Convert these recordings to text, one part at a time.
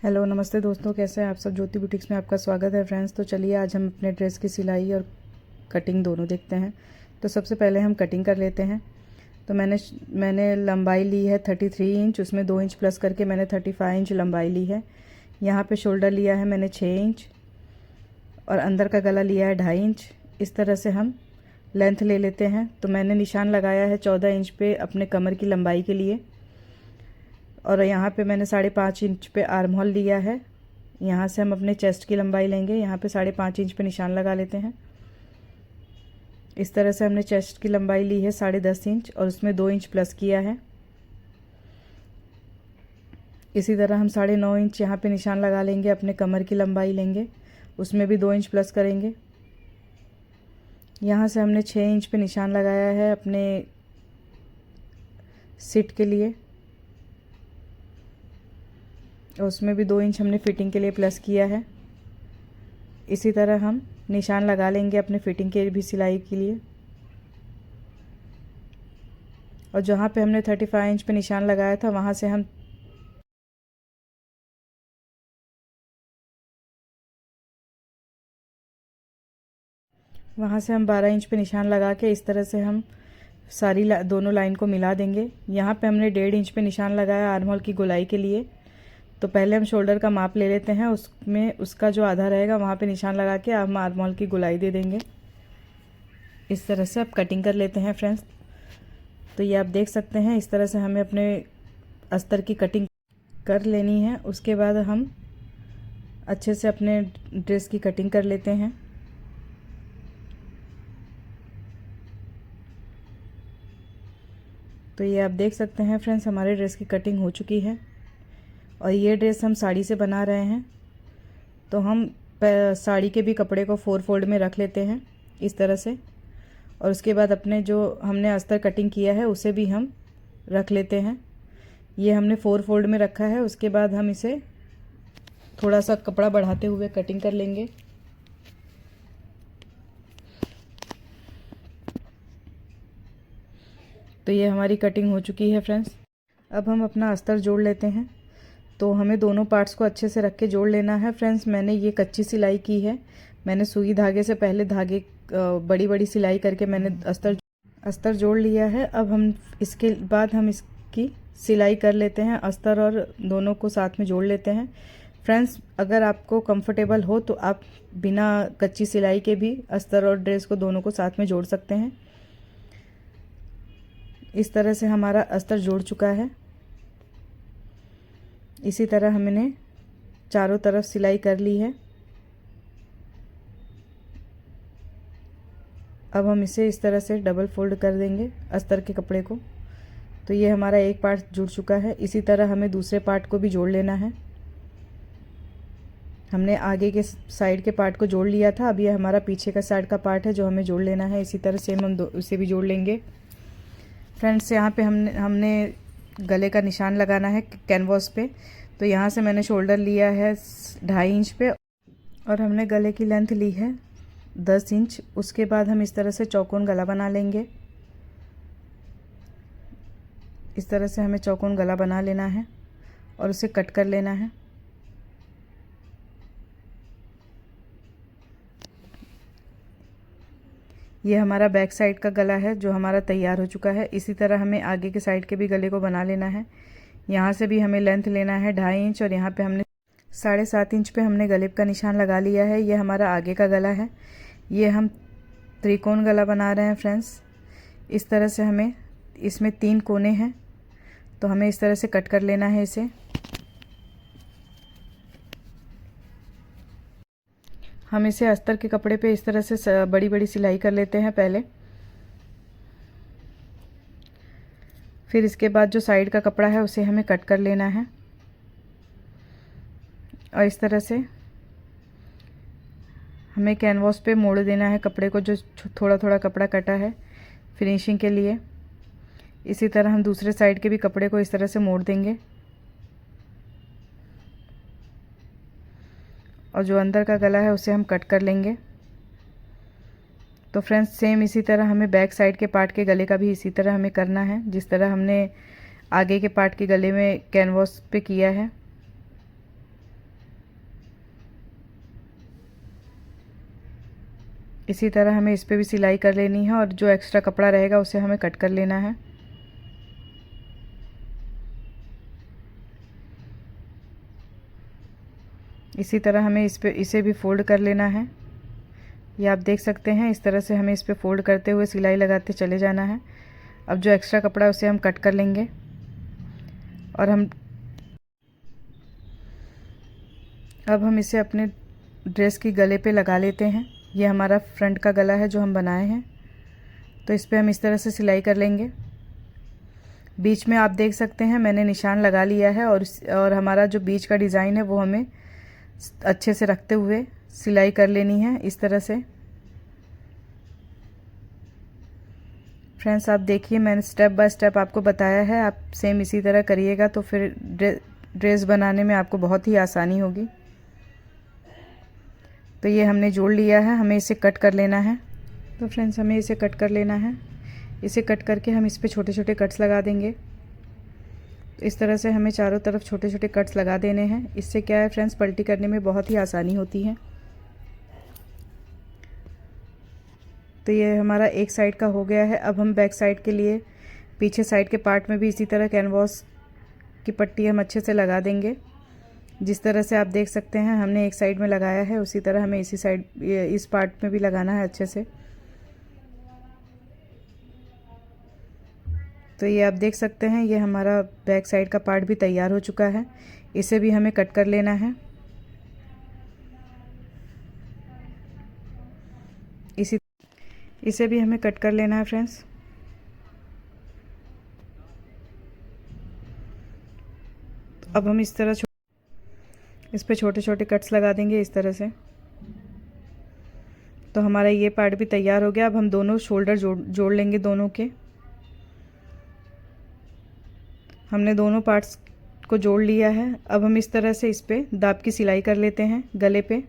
Hello नमस्ते दोस्तों, कैसे हैं आप सब। ज्योति बुटीक्स में आपका स्वागत है फ्रेंड्स। तो चलिए आज हम अपने ड्रेस की सिलाई और कटिंग दोनों देखते हैं। तो सबसे पहले हम कटिंग कर लेते हैं। तो मैंने लंबाई ली है 33 इंच, उसमें 2 इंच प्लस करके मैंने 35 इंच लंबाई ली है। यहाँ पे शोल्डर लिया है मैंने 6 इंच और अंदर का गला लिया है 2.5 इंच। इस तरह से हम लेंथ ले लेते हैं। तो मैंने निशान लगाया है 14 इंच पे अपने कमर की लंबाई के लिए, और यहाँ पे मैंने 5.5 इंच पे आर्म होल लिया है। यहाँ से हम अपने चेस्ट की लंबाई लेंगे। यहाँ पे 5.5 इंच पे निशान लगा लेते हैं। इस तरह से हमने चेस्ट की लंबाई ली है 10.5 इंच और उसमें 2 इंच प्लस किया है। इसी तरह हम 9.5 इंच यहाँ पे निशान लगा लेंगे। अपने कमर की लंबाई लेंगे, उसमें भी 2 इंच प्लस करेंगे। यहाँ से हमने 6 इंच पे निशान लगाया है अपने सिट के लिए, और उसमें भी 2 इंच हमने फिटिंग के लिए प्लस किया है। इसी तरह हम निशान लगा लेंगे अपने फिटिंग के भी सिलाई के लिए। और जहाँ पे हमने 35 इंच पे निशान लगाया था वहाँ से हम वहाँ से हम 12 इंच पे निशान लगा के इस तरह से हम दोनों लाइन को मिला देंगे। यहाँ पे हमने 1.5 इंच पे निशान लगाया आर्म होल की गोलाई के लिए। तो पहले हम शोल्डर का माप ले लेते हैं, उसमें उसका जो आधा रहेगा वहाँ पे निशान लगा के हम आर्म होल की गोलाई दे देंगे। इस तरह से अब कटिंग कर लेते हैं फ्रेंड्स। तो ये आप देख सकते हैं, इस तरह से हमें अपने अस्तर की कटिंग कर लेनी है। उसके बाद हम अच्छे से अपने ड्रेस की कटिंग कर लेते हैं। तो ये आप देख सकते हैं फ्रेंड्स, हमारे ड्रेस की कटिंग हो चुकी है। और ये ड्रेस हम साड़ी से बना रहे हैं, तो हम साड़ी के भी कपड़े को 4 फोल्ड में रख लेते हैं इस तरह से। और उसके बाद अपने जो हमने अस्तर कटिंग किया है उसे भी हम रख लेते हैं। ये हमने 4 फोल्ड में रखा है। उसके बाद हम इसे थोड़ा सा कपड़ा बढ़ाते हुए कटिंग कर लेंगे। तो ये हमारी कटिंग हो चुकी है फ्रेंड्स। अब हम अपना अस्तर जोड़ लेते हैं। तो हमें दोनों पार्ट्स को अच्छे से रख के जोड़ लेना है फ्रेंड्स। मैंने ये कच्ची सिलाई की है। मैंने सुई धागे से पहले धागे बड़ी बड़ी सिलाई करके मैंने अस्तर जोड़ लिया है। अब हम इसके बाद हम इसकी सिलाई कर लेते हैं। अस्तर और दोनों को साथ में जोड़ लेते हैं फ्रेंड्स। अगर आपको कंफर्टेबल हो तो आप बिना कच्ची सिलाई के भी अस्तर और ड्रेस को दोनों को साथ में जोड़ सकते हैं। इस तरह से हमारा अस्तर जोड़ चुका है। इसी तरह हमने चारों तरफ सिलाई कर ली है। अब हम इसे इस तरह से डबल फोल्ड कर देंगे अस्तर के कपड़े को। तो ये हमारा एक पार्ट जुड़ चुका है। इसी तरह हमें दूसरे पार्ट को भी जोड़ लेना है। हमने आगे के साइड के पार्ट को जोड़ लिया था, अब ये हमारा पीछे का साइड का पार्ट है जो हमें जोड़ लेना है। इसी तरह सेम हम उसे भी जोड़ लेंगे फ्रेंड्स। यहाँ पे हमने गले का निशान लगाना है कैनवास पे। तो यहाँ से मैंने शोल्डर लिया है 2.5 इंच पे और हमने गले की लेंथ ली है 10 इंच। उसके बाद हम इस तरह से चौकोन गला बना लेंगे। इस तरह से हमें चौकोन गला बना लेना है और उसे कट कर लेना है। ये हमारा बैक साइड का गला है जो हमारा तैयार हो चुका है। इसी तरह हमें आगे के साइड के भी गले को बना लेना है। यहाँ से भी हमें लेंथ लेना है 2.5 इंच और यहाँ पे हमने 7.5 इंच पे हमने गले का निशान लगा लिया है। ये हमारा आगे का गला है। ये हम त्रिकोण गला बना रहे हैं फ्रेंड्स। इस तरह से हमें इसमें 3 कोने हैं, तो हमें इस तरह से कट कर लेना है इसे। हम इसे अस्तर के कपड़े पे इस तरह से बड़ी बड़ी सिलाई कर लेते हैं पहले। फिर इसके बाद जो साइड का कपड़ा है उसे हमें कट कर लेना है और इस तरह से हमें कैनवास पे मोड़ देना है कपड़े को, जो थोड़ा थोड़ा कपड़ा कटा है फिनिशिंग के लिए। इसी तरह हम दूसरे साइड के भी कपड़े को इस तरह से मोड़ देंगे और जो अंदर का गला है उसे हम कट कर लेंगे। तो फ्रेंड्स सेम इसी तरह हमें बैक साइड के पार्ट के गले का भी इसी तरह हमें करना है जिस तरह हमने आगे के पार्ट के गले में कैनवास पे किया है। इसी तरह हमें इस पे भी सिलाई कर लेनी है और जो एक्स्ट्रा कपड़ा रहेगा उसे हमें कट कर लेना है। इसी तरह हमें इसे भी फोल्ड कर लेना है। ये आप देख सकते हैं, इस तरह से हमें इस पे फोल्ड करते हुए सिलाई लगाते चले जाना है। अब जो एक्स्ट्रा कपड़ा है उसे हम कट कर लेंगे और अब हम इसे अपने ड्रेस की गले पे लगा लेते हैं। ये हमारा फ्रंट का गला है जो हम बनाए हैं, तो इस पे हम इस तरह से सिलाई कर लेंगे। बीच में आप देख सकते हैं मैंने निशान लगा लिया है और हमारा जो बीच का डिज़ाइन है वो हमें अच्छे से रखते हुए सिलाई कर लेनी है इस तरह से। फ्रेंड्स, आप देखिए मैंने स्टेप बाय स्टेप आपको बताया है, आप सेम इसी तरह करिएगा तो फिर ड्रेस बनाने में आपको बहुत ही आसानी होगी। तो ये हमने जोड़ लिया है, हमें इसे कट कर लेना है। तो फ्रेंड्स, हमें इसे कट कर लेना है। इसे कट करके हम इस पे छोटे छोटे कट्स लगा देंगे। तो इस तरह से हमें चारों तरफ छोटे छोटे कट्स लगा देने हैं। इससे क्या है फ्रेंड्स, पलटी करने में बहुत ही आसानी होती है। तो ये हमारा एक साइड का हो गया है। अब हम बैक साइड के लिए पीछे साइड के पार्ट में भी इसी तरह कैनवास की पट्टी हम अच्छे से लगा देंगे। जिस तरह से आप देख सकते हैं हमने एक साइड में लगाया है, उसी तरह हमें इसी साइड इस पार्ट में भी लगाना है अच्छे से। तो ये आप देख सकते हैं ये हमारा बैक साइड का पार्ट भी तैयार हो चुका है। इसे भी हमें कट कर लेना है। इसे भी हमें कट कर लेना है फ्रेंड्स। अब हम इस तरह इस पे छोटे छोटे कट्स लगा देंगे इस तरह से। तो हमारा ये पार्ट भी तैयार हो गया। अब हम दोनों शोल्डर जोड़ लेंगे दोनों के। हमने दोनों पार्ट्स को जोड़ लिया है। अब हम इस तरह से इस पे दाब की सिलाई कर लेते हैं गले पे।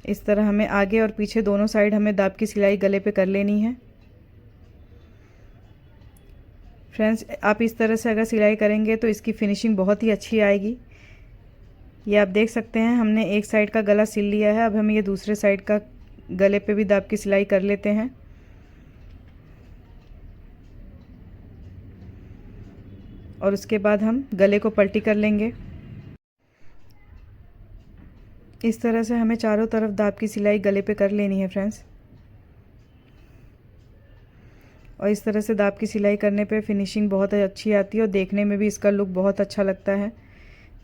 इस तरह हमें आगे और पीछे दोनों साइड हमें दाब की सिलाई गले पे कर लेनी है। फ्रेंड्स, आप इस तरह से अगर सिलाई करेंगे तो इसकी फिनिशिंग बहुत ही अच्छी आएगी। ये आप देख सकते हैं हमने एक साइड का गला सिल लिया है। अब हम ये दूसरे साइड का गले पे भी दाब की सिलाई कर लेते हैं। और उसके बाद हम गले को पलटी कर लेंगे। इस तरह से हमें चारों तरफ दाब की सिलाई गले पे कर लेनी है फ्रेंड्स। और इस तरह से दाब की सिलाई करने पे फिनिशिंग बहुत अच्छी आती है और देखने में भी इसका लुक बहुत अच्छा लगता है।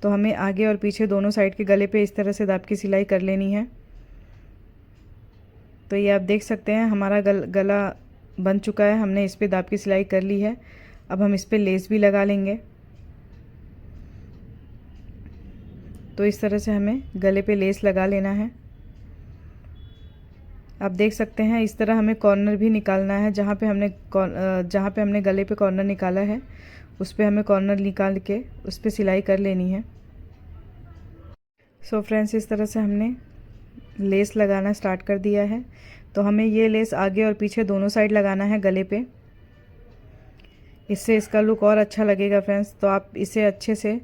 तो हमें आगे और पीछे दोनों साइड के गले पे इस तरह से दाब की सिलाई कर लेनी है। तो ये आप देख सकते हैं हमारा गला बन चुका है। हमने इस पे दाब की सिलाई कर ली है। अब हम इस पे लेस भी लगा लेंगे। तो इस तरह से हमें गले पे लेस लगा लेना है। आप देख सकते हैं इस तरह हमें कॉर्नर भी निकालना है। जहाँ पे हमने गले पे कॉर्नर निकाला है उस पे हमें कॉर्नर निकाल के उस पे सिलाई कर लेनी है। सो फ्रेंड्स, इस तरह से हमने लेस लगाना स्टार्ट कर दिया है। तो हमें ये लेस आगे और पीछे दोनों साइड लगाना है गले पे। इससे इसका लुक और अच्छा लगेगा फ्रेंड्स। तो आप इसे अच्छे से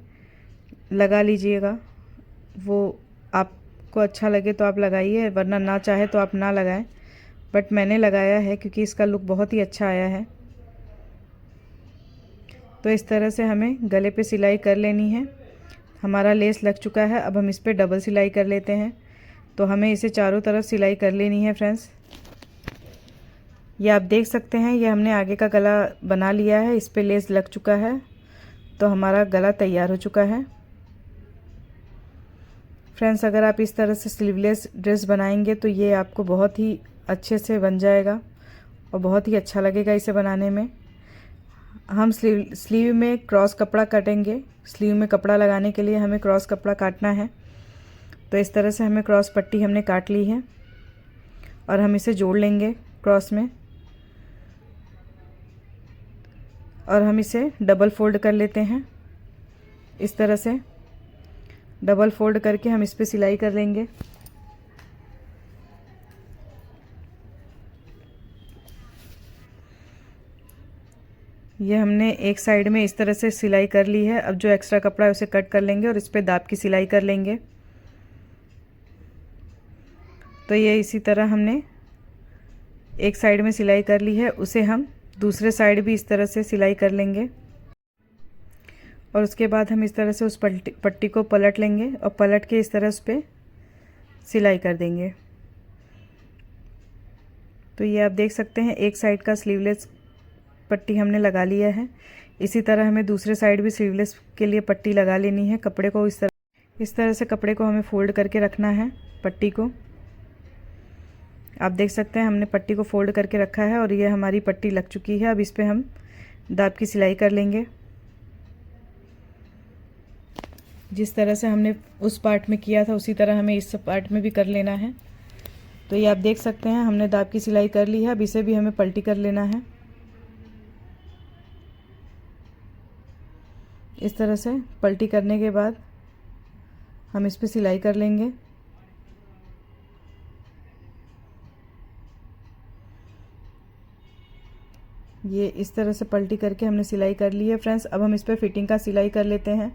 लगा लीजिएगा। वो आपको अच्छा लगे तो आप लगाइए, वरना ना चाहे तो आप ना लगाएं। बट मैंने लगाया है क्योंकि इसका लुक बहुत ही अच्छा आया है। तो इस तरह से हमें गले पे सिलाई कर लेनी है। हमारा लेस लग चुका है। अब हम इस पे डबल सिलाई कर लेते हैं। तो हमें इसे चारों तरफ सिलाई कर लेनी है फ्रेंड्स। ये आप देख सकते हैं ये हमने आगे का गला बना लिया है। इस पे लेस लग चुका है। तो हमारा गला तैयार हो चुका है। फ्रेंड्स, अगर आप इस तरह से स्लीवलेस ड्रेस बनाएंगे तो ये आपको बहुत ही अच्छे से बन जाएगा और बहुत ही अच्छा लगेगा इसे बनाने में। हम स्लीव में क्रॉस कपड़ा काटेंगे। स्लीव में कपड़ा लगाने के लिए हमें क्रॉस कपड़ा काटना है। तो इस तरह से हमें क्रॉस पट्टी हमने काट ली है और हम इसे जोड़ लेंगे क्रॉस में। और हम इसे डबल फोल्ड कर लेते हैं। इस तरह से डबल फोल्ड करके हम इस पे सिलाई कर लेंगे। ये हमने एक साइड में इस तरह से सिलाई कर ली है। अब जो एक्स्ट्रा कपड़ा है उसे कट कर लेंगे और इस पे दाब की सिलाई कर लेंगे। तो ये इसी तरह हमने एक साइड में सिलाई कर ली है, उसे हम दूसरे साइड भी इस तरह से सिलाई कर लेंगे। और उसके बाद हम इस तरह से उस पट्टी को पलट लेंगे और पलट के इस तरह उस पर सिलाई कर देंगे। तो ये आप देख सकते हैं एक साइड का स्लीवलेस पट्टी हमने लगा लिया है। इसी तरह हमें दूसरे साइड भी स्लीवलेस के लिए पट्टी लगा लेनी है। कपड़े को इस तरह से कपड़े को हमें फोल्ड करके रखना है। पट्टी को आप देख सकते हैं हमने पट्टी को फोल्ड करके रखा है और ये हमारी पट्टी लग चुकी है। अब इस पे हम दाब की सिलाई कर लेंगे। जिस तरह से हमने उस पार्ट में किया था उसी तरह हमें इस पार्ट में भी कर लेना है। तो ये आप देख सकते हैं हमने दाब की सिलाई कर ली है। अब इसे भी हमें पलटी कर लेना है। इस तरह से पलटी करने के बाद हम इस पे सिलाई कर लेंगे। ये इस तरह से पलटी करके हमने सिलाई कर ली है फ्रेंड्स। अब हम इस पे फिटिंग का सिलाई कर लेते हैं।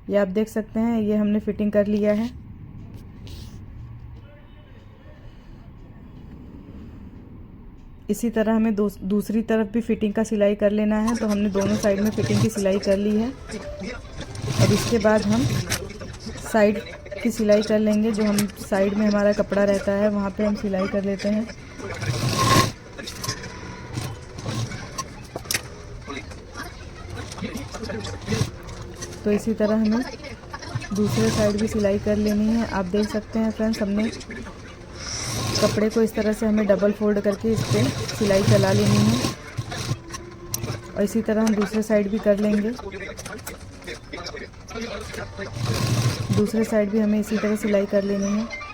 ये आप देख सकते हैं ये हमने फिटिंग कर लिया है। इसी तरह हमें दूसरी तरफ भी फिटिंग का सिलाई कर लेना है। तो हमने दोनों साइड में फिटिंग की सिलाई कर ली है। अब इसके बाद हम साइड की सिलाई कर लेंगे। जो हम साइड में हमारा कपड़ा रहता है वहाँ पे हम सिलाई कर लेते हैं। तो इसी तरह हमें दूसरे साइड भी सिलाई कर लेनी है। आप देख सकते हैं फ्रेंड्स हमने कपड़े को इस तरह से हमें डबल फोल्ड करके इस पर सिलाई चला लेनी है। और इसी तरह हम दूसरे साइड भी कर लेंगे। दूसरे साइड भी हमें इसी तरह सिलाई कर लेनी है।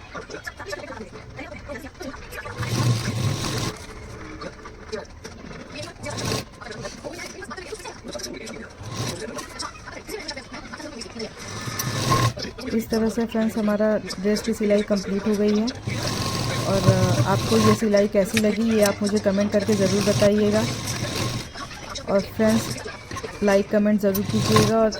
इस तरह से फ्रेंड्स हमारा ड्रेस की सिलाई कंप्लीट हो गई है। और आपको ये सिलाई कैसी लगी ये आप मुझे कमेंट करके ज़रूर बताइएगा। और फ्रेंड्स लाइक कमेंट ज़रूर कीजिएगा। और